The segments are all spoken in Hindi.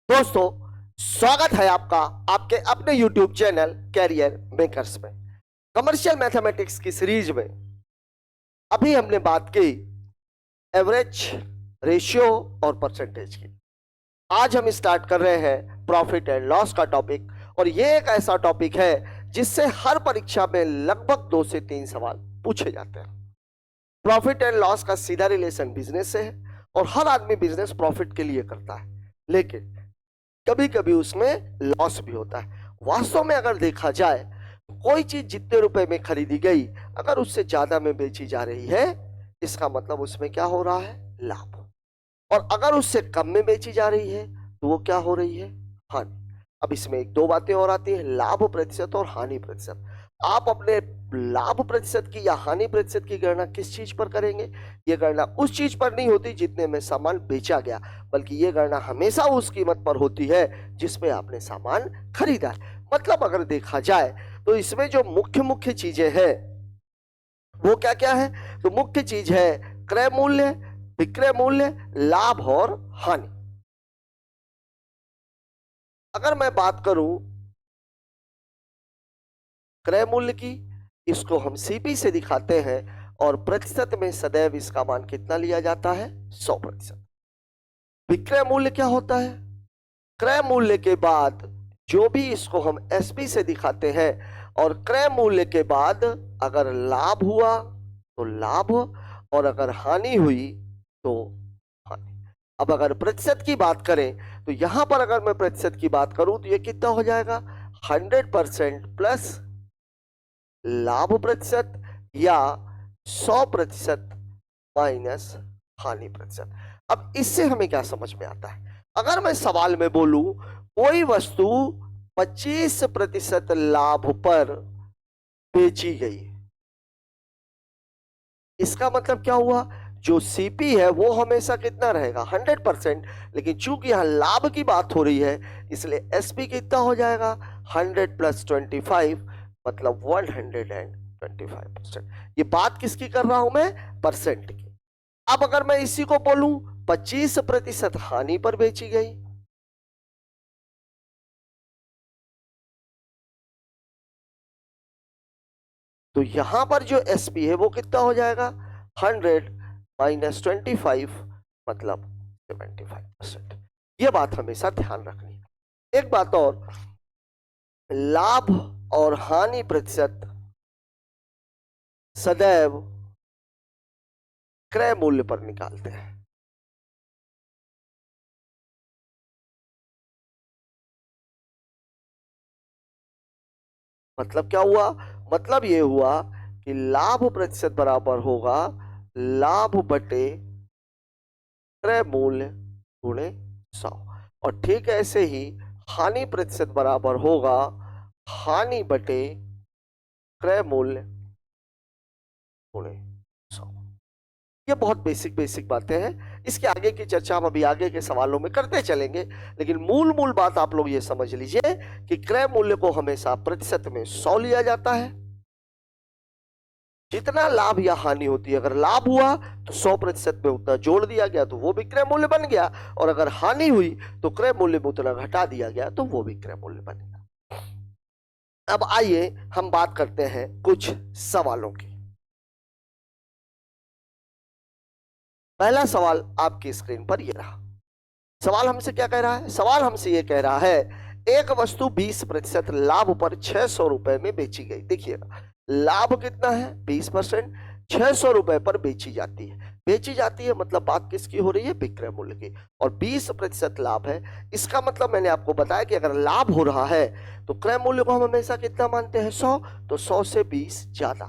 दोस्तों, स्वागत है आपका आपके अपने YouTube चैनल कैरियर मेकर्स में। कमर्शियल मैथमेटिक्स की सीरीज में अभी हमने बात की एवरेज, रेशियो और परसेंटेज की। आज हम स्टार्ट कर रहे हैं प्रॉफिट एंड लॉस का टॉपिक, और ये एक ऐसा टॉपिक है जिससे हर परीक्षा में लगभग 2 से 3 सवाल पूछे जाते हैं। प्रॉफिट एंड लॉस का सीधा रिलेशन बिजनेस से है और हर आदमी बिजनेस प्रॉफिट के लिए करता है, लेकिन कभी कभी उसमें लॉस भी होता है। वास्तव में अगर देखा जाए, कोई चीज जितने रुपए में खरीदी गई अगर उससे ज्यादा में बेची जा रही है, इसका मतलब उसमें क्या हो रहा है? लाभ। और अगर उससे कम में बेची जा रही है तो वो क्या हो रही है? हानि। अब इसमें एक दो बातें और आती है, लाभ प्रतिशत और हानि प्रतिशत। आप अपने लाभ प्रतिशत की या हानि प्रतिशत की गणना किस चीज पर करेंगे? ये गणना उस चीज पर नहीं होती जितने में सामान बेचा गया, बल्कि ये गणना हमेशा उस कीमत पर होती है जिसमें आपने सामान खरीदा है। मतलब अगर देखा जाए तो इसमें जो मुख्य मुख्य चीजें हैं वो क्या क्या है? तो मुख्य चीज है क्रय मूल्य, विक्रय मूल्य, लाभ और हानि। अगर मैं बात करूं क्रय मूल्य की, इसको हम सीपी से दिखाते हैं और प्रतिशत में सदैव इसका मान कितना लिया जाता है? 100%। विक्रय मूल्य क्या होता है? क्रय मूल्य के बाद जो भी इसको हम एसपी से दिखाते हैं, और क्रय मूल्य के बाद अगर लाभ हुआ तो लाभ, और अगर हानि हुई तो हानि। अब अगर प्रतिशत की बात करें तो यहां पर अगर मैं प्रतिशत की बात करूं तो ये कितना हो जाएगा? 100% प्लस लाभ प्रतिशत या 100% माइनस हानि प्रतिशत। अब इससे हमें क्या समझ में आता है? अगर मैं सवाल में बोलूं कोई वस्तु 25% लाभ पर बेची गई, इसका मतलब क्या हुआ? जो सीपी है वो हमेशा कितना रहेगा? 100%। लेकिन चूंकि यहां लाभ की बात हो रही है इसलिए एसपी कितना हो जाएगा? 100 प्लस 25, मतलब 125%। ये बात किसकी कर रहा हूं मैं? परसेंट की। अब अगर मैं इसी को बोलूं 25% हानि पर बेची गई, तो यहां पर जो एसपी है वो कितना हो जाएगा? 100 माइनस 25, मतलब 75%। ये बात हमेशा ध्यान रखनी है। एक बात और, लाभ और हानि प्रतिशत सदैव क्रय मूल्य पर निकालते हैं। मतलब क्या हुआ? मतलब ये हुआ कि लाभ प्रतिशत बराबर होगा लाभ बटे क्रय मूल्य गुणे 100, और ठीक ऐसे ही हानि प्रतिशत बराबर होगा हानि बटे क्रय मूल्य गुणे 100। ये बहुत बेसिक बेसिक बातें हैं, इसके आगे की चर्चा हम अभी आगे के सवालों में करते चलेंगे, लेकिन मूल मूल बात आप लोग ये समझ लीजिए कि क्रय मूल्य को हमेशा प्रतिशत में 100 लिया जाता है। जितना लाभ या हानि होती है, अगर लाभ हुआ तो 100% में उतना जोड़ दिया गया तो वो विक्रय मूल्य बन गया, और अगर हानि हुई तो क्रय मूल्य में उतना घटा दिया गया तो वो विक्रय मूल्य बन गया। अब आइए हम बात करते हैं कुछ सवालों की। पहला सवाल आपकी स्क्रीन पर ये रहा। सवाल हमसे क्या कह रहा है? सवाल हमसे ये कह रहा है एक वस्तु 20% लाभ पर 600 रुपए में बेची गई। देखिएगा, लाभ कितना है? 20%। 600 रुपए पर बेची जाती है। बेची जाती है मतलब बात किसकी हो रही है? विक्रय मूल्य की। और 20% लाभ है, इसका मतलब मैंने आपको बताया कि अगर लाभ हो रहा है तो क्रय मूल्य को हम हमेशा कितना मानते हैं? 100। तो 100 से 20 ज्यादा,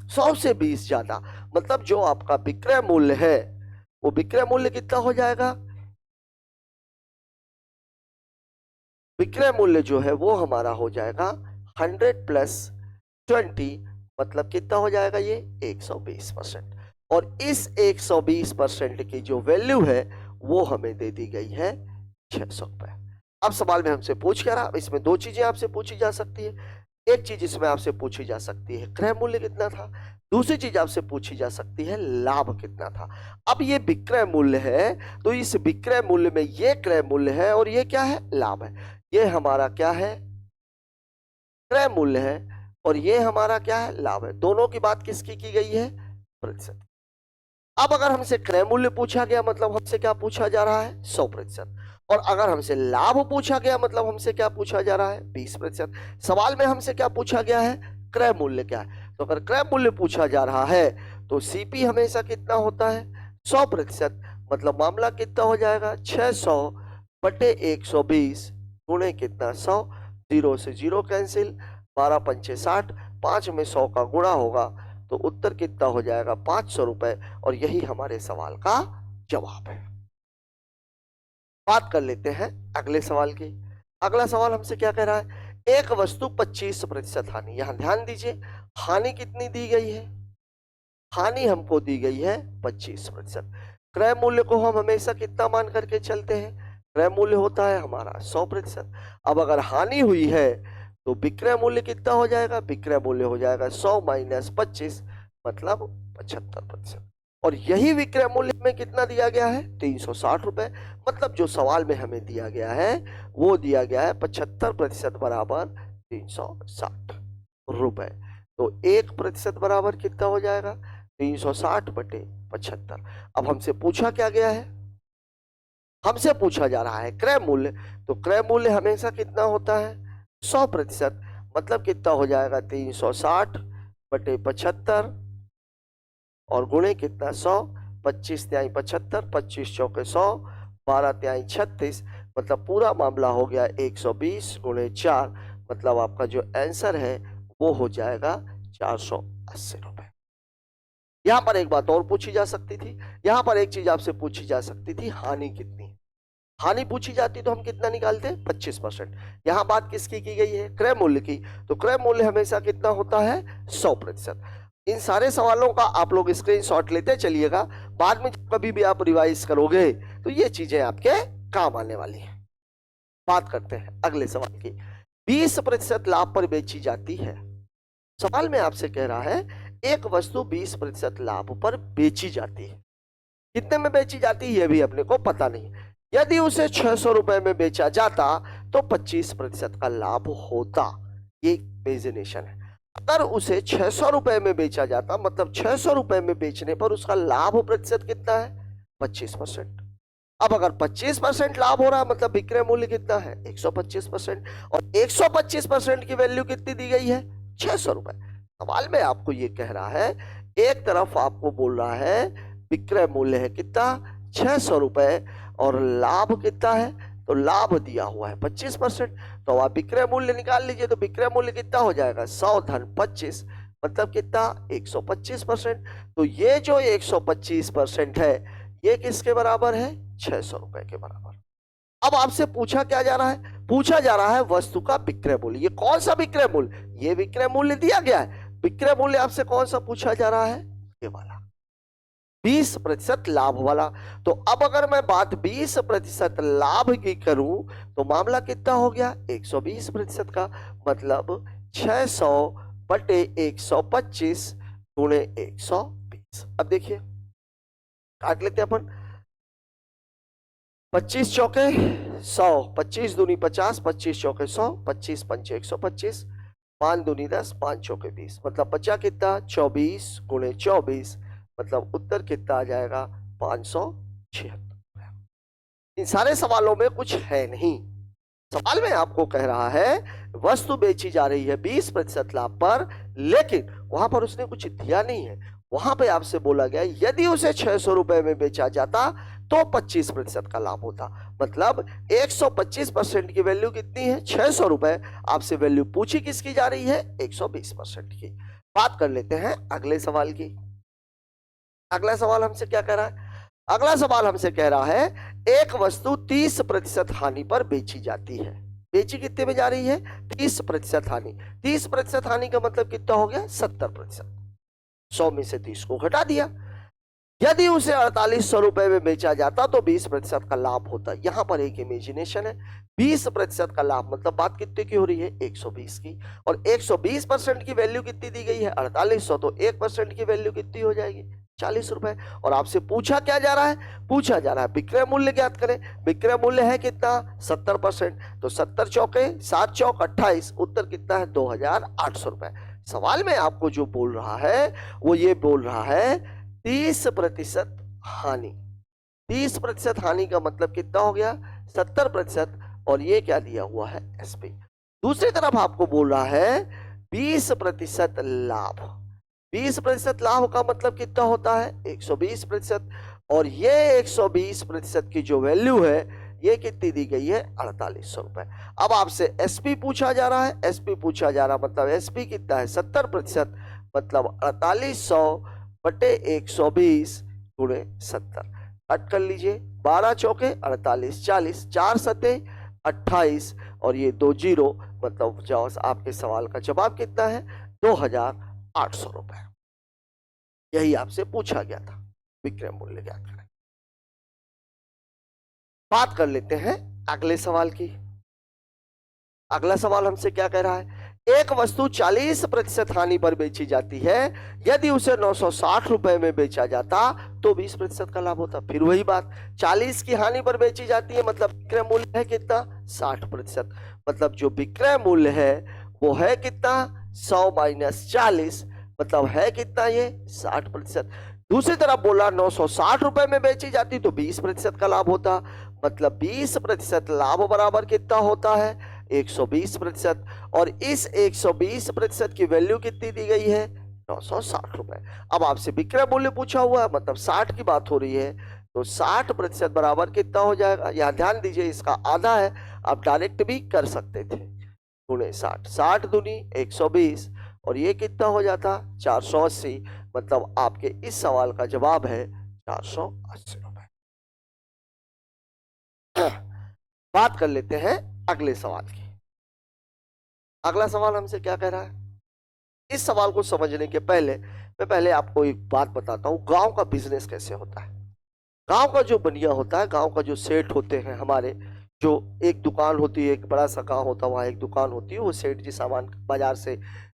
100 से 20 ज्यादा, मतलब जो आपका विक्रय मूल्य है वो विक्रय मूल्य कितना हो जाएगा? विक्रय मूल्य जो है वो हमारा हो जाएगा 100 प्लस 20, मतलब कितना हो जाएगा? ये 120%। और इस 120% की जो वैल्यू है वो हमें दे दी गई है 600 रुपए। अब सवाल में हमसे पूछ क्या रहा? इसमें दो चीजें आपसे पूछी जा सकती है। एक चीज इसमें आपसे पूछी जा सकती है क्रय मूल्य कितना था, दूसरी चीज आपसे पूछी जा सकती है लाभ कितना था। अब ये विक्रय मूल्य है, तो इस विक्रय मूल्य में ये क्रय मूल्य है और ये क्या है, लाभ है। ये हमारा क्या है, क्रय मूल्य है, और ये हमारा क्या है, लाभ है। दोनों की बात किसकी की गई है, प्रतिशत। अब अगर हमसे क्रय मूल्य पूछा गया मतलब हमसे क्या पूछा जा रहा है, 100%। और अगर हमसे लाभ पूछा गया मतलब हमसे क्या पूछा जा रहा है, 20%। सवाल में हमसे क्या पूछा गया है, क्रय मूल्य क्या है। तो अगर क्रय मूल्य पूछा जा रहा है तो सीपी हमेशा कितना होता है, 100%। मतलब मामला कितना हो जाएगा, 600 बटे 120 गुणे कितना, 100। 0 से 0 कैंसिल, 12 पंचे 60, 5 में 100 का गुणा होगा तो उत्तर कितना हो जाएगा, 500 रुपए। और यही हमारे सवाल का जवाब है। बात कर लेते हैं अगले सवाल की। अगला सवाल हमसे क्या कह रहा है, एक वस्तु 25% हानि। यहां ध्यान दीजिए, हानि कितनी दी गई है, हानि हमको दी गई है 25%। क्रय मूल्य को हम हमेशा कितना मान करके चलते हैं, क्रय मूल्य होता है हमारा 100%। अब अगर हानि हुई है तो विक्रय मूल्य कितना हो जाएगा, विक्रय मूल्य हो जाएगा 100 माइनस 25 मतलब 75%। और यही विक्रय मूल्य में कितना दिया गया है, 360 रुपए। मतलब जो सवाल में हमें दिया गया है वो दिया गया है 75% बराबर 360 रुपए। तो 1% बराबर कितना हो जाएगा, 360 बटे 75। अब हमसे पूछा क्या गया है, हमसे पूछा जा रहा है क्रय मूल्य। तो क्रय मूल्य हमेशा कितना होता है, 100%। मतलब कितना हो जाएगा, 360 बटे 75 और गुणे कितना 100। 25 तिहाई 75, 25 चौके 100, 12 तिहाई 36। मतलब पूरा मामला हो गया 120 गुणे 4। मतलब आपका जो आंसर है वो हो जाएगा 480 रुपए। यहां पर एक बात और पूछी जा सकती थी, यहां पर एक चीज आपसे पूछी जा सकती थी, हानि कितनी। हानि पूछी जाती तो हम कितना निकालते, 25%। यहां बात किसकी की गई है, क्रय मूल्य की। तो क्रय मूल्य हमेशा कितना होता है, 100%। इन सारे सवालों का आप लोग स्क्रीनशॉट लेते चलिएगा, बाद में कभी भी आप रिवाइज करोगे तो ये चीजें आपके काम आने वाली है। बात करते हैं अगले सवाल की। 20% लाभ पर बेची जाती है। सवाल में आपसे कह रहा है एक वस्तु 20% लाभ पर बेची जाती है। कितने में बेची जाती है ये भी अपने को पता नहीं। यदि उसे 600 रुपए में बेचा जाता तो 25% का लाभ होता। ये इमेजिनेशन है। अगर उसे 600 रुपए में बेचा जाता मतलब 600 रुपए में बेचने पर उसका लाभ प्रतिशत कितना है, 25%। अब अगर 25% लाभ हो रहा है मतलब विक्रय मूल्य कितना है, 125%। और 125% की वैल्यू कितनी दी गई है, 600 रुपए। सवाल में आपको ये कह रहा है, एक तरफ आपको बोल रहा है विक्रय मूल्य है कितना, 600 रुपए, और लाभ कितना है, तो लाभ दिया हुआ है 25%। तो आप विक्रय मूल्य निकाल लीजिए, तो विक्रय मूल्य कितना हो जाएगा, 100 धन 25 मतलब कितना, 125%। तो ये जो 125% है ये किसके बराबर है, 600 रुपए के बराबर। अब आपसे पूछा क्या जा रहा है, पूछा जा रहा है वस्तु का विक्रय मूल्य। ये कौन सा विक्रय मूल्य, ये विक्रय मूल्य दिया गया है। विक्रय मूल्य आपसे कौन सा पूछा जा रहा है, ये वाला 20% लाभ वाला। तो अब अगर मैं बात 20% लाभ की करूं तो मामला कितना हो गया, 120% का। मतलब 600 बटे 125 गुणे 120। अब देखिए काट लेते हैं अपन, 25 चौके 100, 25 दूनी 50, 25 चौके 100, 25 पंचे 125, 5 दूनी 10, 5 चौके 20। मतलब बचा कितना, 24 गुणे 24। मतलब उत्तर कितना आ जाएगा, 576। इन सारे सवालों में कुछ है नहीं। सवाल में आपको कह रहा है वस्तु बेची जा रही है 20% लाभ पर, लेकिन वहां पर उसने कुछ दिया नहीं है। वहां पे आपसे बोला गया यदि उसे 600 रुपए में बेचा जाता तो 25% का लाभ होता। मतलब 125% की वैल्यू कितनी है, 600 रुपए। आपसे वैल्यू पूछी किसकी जा रही है, 120% की। बात कर लेते हैं अगले सवाल की। अगला सवाल हमसे क्या कह रहा है, अगला सवाल हमसे कह रहा है एक वस्तु 30% हानि पर बेची जाती है। बेची कितने में जा रही है, 30% हानि। 30% हानि का मतलब कितना हो गया, 70%। 100 में से 30 को घटा दिया। यदि उसे 4800 रुपए में बेचा जाता तो 20% का लाभ होता। यहां पर एक इमेजिनेशन है, 20% का लाभ मतलब बात कितने की हो रही है, 120 की, और 120% की वैल्यू कितनी दी गई है, 4800, तो 1% की वैल्यू कितनी हो जाएगी, 40 रुपए। और आपसे पूछा क्या जा रहा है, पूछा जा रहा है विक्रय मूल्य ज्ञात करें। विक्रय मूल्य है कितना, 70%, तो 70 चौके 7 चौक 28, उत्तर कितना है, 2800 रुपए। सवाल में आपको जो बोल रहा है वो ये बोल रहा है 30% हानि। 30% हानि का मतलब कितना हो गया, 70%, और ये क्या दिया हुआ है, एसपी। दूसरी तरफ आपको बोल रहा है 20% लाभ। 20% लाभ का मतलब कितना होता है, 120%, और ये 120% की जो वैल्यू है ये कितनी दी गई है, 4800 रुपए। अब आपसे एसपी पूछा जा रहा है, एसपी पूछा जा रहा मतलब एसपी कितना है, 70%, मतलब 4800 बटे 120 गुणे 70। कट कर लीजिए, 12 चौके 48, 40, 4 सते 28, और ये 2 जीरो, मतलब जवाब आपके सवाल का जवाब कितना है, 2800 रुपए। यही आपसे पूछा गया था, विक्रय मूल्य ज्ञात करें। बात कर लेते हैं अगले सवाल की। अगला सवाल हमसे क्या कह रहा है, एक वस्तु 40% हानि पर बेची जाती है, यदि उसे 960 रुपए में बेचा जाता तो 20% का लाभ होता। फिर वही बात, 40 की हानि पर बेची जाती है मतलब विक्रय मूल्य है कितना, 60%, मतलब जो विक्रय मूल्य है वो है कितना, 100 माइनस 40, मतलब है कितना, ये 60%। दूसरी तरफ बोला 960 रुपए में बेची जाती तो 20% का लाभ होता, मतलब 20% लाभ बराबर कितना होता है, 120%, और इस 120% की वैल्यू कितनी दी गई है, 960 रुपए। अब आपसे विक्रय मूल्य पूछा हुआ है मतलब 60 की बात हो रही है, तो 60% बराबर कितना हो जाएगा, यहां ध्यान दीजिए इसका आधा है, आप डायरेक्ट भी कर सकते थे, गुणे 60, 60 दूनी 120, और ये कितना हो जाता 480, मतलब आपके इस सवाल का जवाब है 480 रुपए। बात कर लेते हैं अगले सवाल की। अगला सवाल हमसे क्या कह रहा है, इस सवाल को समझने के पहले मैं पहले आपको एक बात बताता हूं, गांव का बिजनेस कैसे होता है। गांव का जो बनिया होता है, गांव का जो सेठ होते हैं हमारे, जो एक दुकान होती है, एक बड़ा सा गांव होता है, वहां एक दुकान होती है, वो सेठ जी सामान बाजार से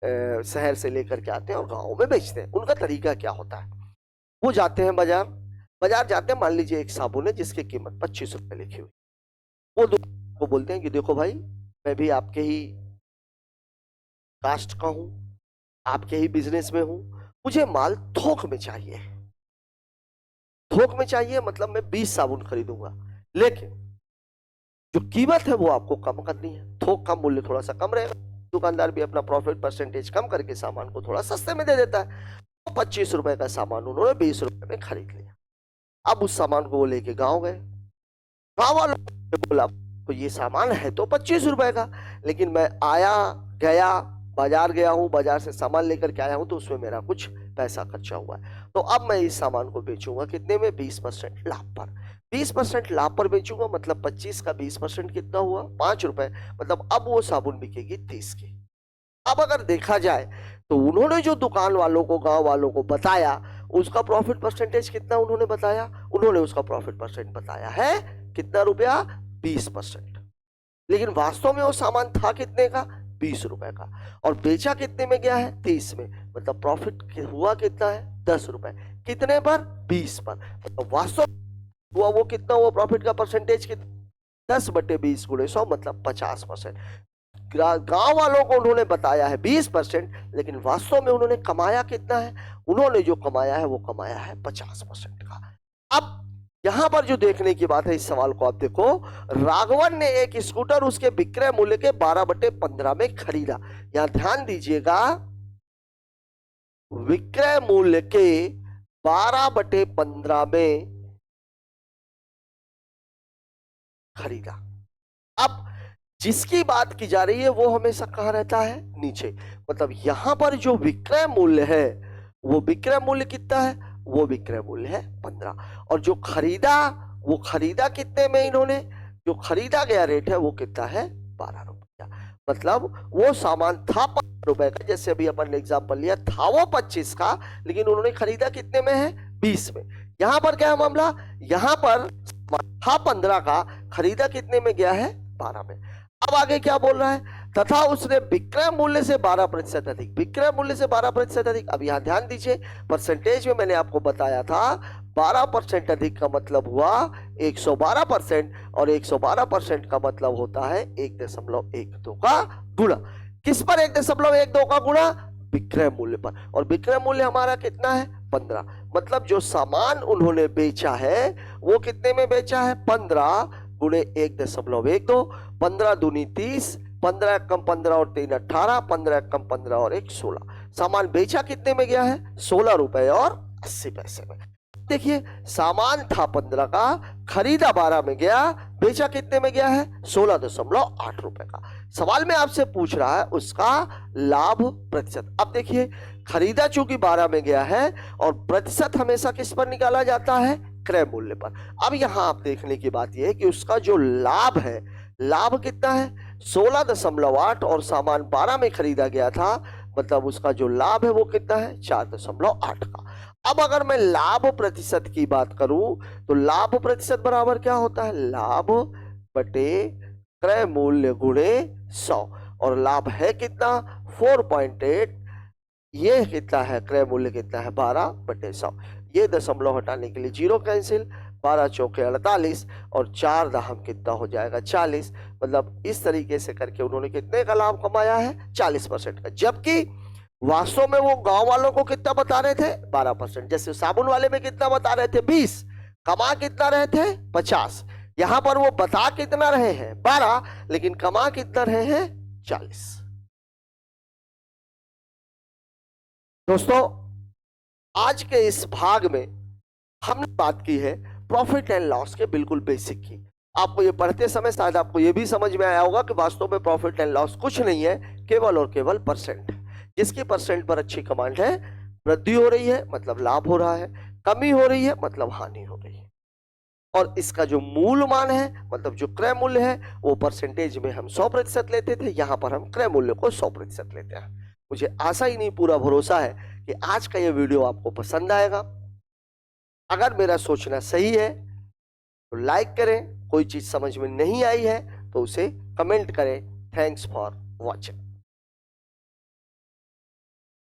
शहर से लेकर के आते हैं और गाँव में बेचते हैं। उनका तरीका क्या होता है, वो जाते हैं बाजार, बाजार जाते हैं, मान लीजिए एक साबुन है जिसकी कीमत 25 रुपए लिखी हुई, वो दुकान को बोलते हैं कि देखो भाई, मैं भी आपके ही कास्ट का हूं, आपके ही बिजनेस में हूं, मुझे माल थोक में चाहिए। थोक में चाहिए मतलब मैं 20 साबुन खरीदूंगा, लेकिन जो कीमत है वो आपको कम करनी है। थोक का मूल्य थोड़ा सा कम रहेगा, दुकानदार भी अपना प्रॉफिट परसेंटेज कम करके सामान को थोड़ा सस्ते में दे देता है। तो 25 रुपए का सामान उन्होंने 20 रुपए में खरीद लिया। अब उस सामान को वो लेके गाँव गए, गाँव वालों ने बोला तो ये सामान है तो 25 रुपए का, लेकिन मैं आया गया, बाजार गया हूं, बाजार से सामान लेकर के आया हूं, तो उसमें मेरा कुछ पैसा खर्चा हुआ है, तो अब मैं इस सामान को बेचूंगा कितने में, 20% लाभ पर। 20% लाभ पर बेचूंगा मतलब 25 का 20% कितना हुआ, 5 रुपए, मतलब अब वो साबुन बिकेगी 30 की। अब अगर देखा जाए तो उन्होंने जो दुकान वालों को, गांव वालों को बताया, उसका प्रॉफिट परसेंटेज कितना उन्होंने बताया, उन्होंने उसका प्रॉफिट परसेंट बताया है कितना रुपया, 20%, लेकिन वास्तव में वो सामान था कितने का, 20 रुपए का, और बेचा कितने में गया है, 30 में, मतलब प्रॉफिट हुआ कितना है, 10 रुपए, कितने पर, 20 पर, तो वास्तव हुआ वो कितना हुआ, प्रॉफिट का परसेंटेज कितना, 10 बटे 20 गुणे 100, मतलब 50%। गांव वालों को उन्होंने बताया है 20%, लेकिन वास्तव में उन्होंने कमाया कितना है, उन्होंने जो कमाया है वो कमाया है 50% का। अब यहां पर जो देखने की बात है, इस सवाल को आप देखो, राघवन ने एक स्कूटर उसके विक्रय मूल्य के 12/15 में खरीदा। यहां ध्यान दीजिएगा, विक्रय मूल्य के 12/15 में खरीदा। अब जिसकी बात की जा रही है वो हमेशा कहां रहता है, नीचे, मतलब यहां पर जो विक्रय मूल्य है वो विक्रय मूल्य कितना है, वो विक्रय मूल्य है 15, और जो खरीदा वो खरीदा कितने में, इन्होंने जो खरीदा गया रेट है वो कितना है, 12 रुपया, मतलब वो सामान था 5 रुपए का, जैसे अभी अपन ने एग्जाम्पल लिया, था वो 25 का, लेकिन उन्होंने खरीदा कितने में है, 20 में। यहां पर क्या है मामला, यहां पर था 15 का, खरीदा कितने में गया है, 12 में। अब आगे क्या बोल रहा है, तथा उसने विक्रय मूल्य से 12% अधिक, विक्रय मूल्य से 12% अधिक। अब यहां ध्यान दीजिए, परसेंटेज में मैंने आपको बताया था 12% अधिक का मतलब हुआ 112%, और 112% का मतलब होता है 1.12 का गुणा। किस पर 1.12 का गुणा, विक्रय मूल्य पर। और विक्रय मूल्य हमारा कितना है, 15। मतलब जो सामान उन्होंने बेचा है वो कितने में बेचा है, 15 गुणे 1.12, 15 दूनी 30, 15 कम 15 और 3 18, 15 कम 15 और 1 16। सामान बेचा कितने में गया है, 16 रुपए और 80 पैसे में। देखिए सामान था 15 का, खरीदा 12 में गया, बेचा कितने में गया है, 16.8 रुपए का। सवाल में आपसे पूछ रहा है उसका लाभ प्रतिशत। अब देखिए खरीदा चूंकि 12 में गया है, और प्रतिशत हमेशा किस पर निकाला जाता है, क्रय मूल्य पर। अब यहां आप देखने की बात यह है कि उसका जो लाभ है, लाभ कितना है, 16.8, और सामान 12 में खरीदा गया था, मतलब उसका जो लाभ है वो कितना है, 4.8 का। अब अगर मैं लाभ प्रतिशत की बात करूं तो लाभ प्रतिशत बराबर क्या होता है, लाभ बटे क्रय मूल्य गुणे 100, और लाभ है कितना 4.8, ये कितना है, क्रय मूल्य कितना है 12/100। ये दशमलव हटाने के लिए 0 कैंसिल, 12 चौके 48, और 4 दहम कितना हो जाएगा 40। मतलब इस तरीके से करके उन्होंने कितने का लाभ कमाया है, 40% का। जबकि वास्तव में वो गांव वालों को कितना बता रहे थे, 12%। जैसे साबुन वाले में कितना बता रहे थे, 20, कमा कितना रहे थे, 50। यहां पर वो बता कितना रहे हैं, 12, लेकिन कमा कितना रहे हैं, 40। दोस्तों आज के इस भाग में हमने बात की है प्रॉफिट एंड लॉस के बिल्कुल बेसिक की। आपको ये पढ़ते समय शायद आपको ये भी समझ में आया होगा कि वास्तव में प्रॉफिट एंड लॉस कुछ नहीं है, केवल और केवल परसेंट है। जिसकी परसेंट पर अच्छी कमांड है, वृद्धि हो रही है मतलब लाभ हो रहा है, कमी हो रही है मतलब हानि हो रही है। और इसका जो मूल मान है, मतलब जो क्रय मूल्य है, वो परसेंटेज में हम 100% लेते थे, यहां पर हम क्रय मूल्य को 100% लेते हैं। मुझे आशा ही नहीं पूरा भरोसा है कि आज का ये वीडियो आपको पसंद आएगा। अगर मेरा सोचना सही है तो लाइक करें, कोई चीज समझ में नहीं आई है तो उसे कमेंट करें। Thanks for watching.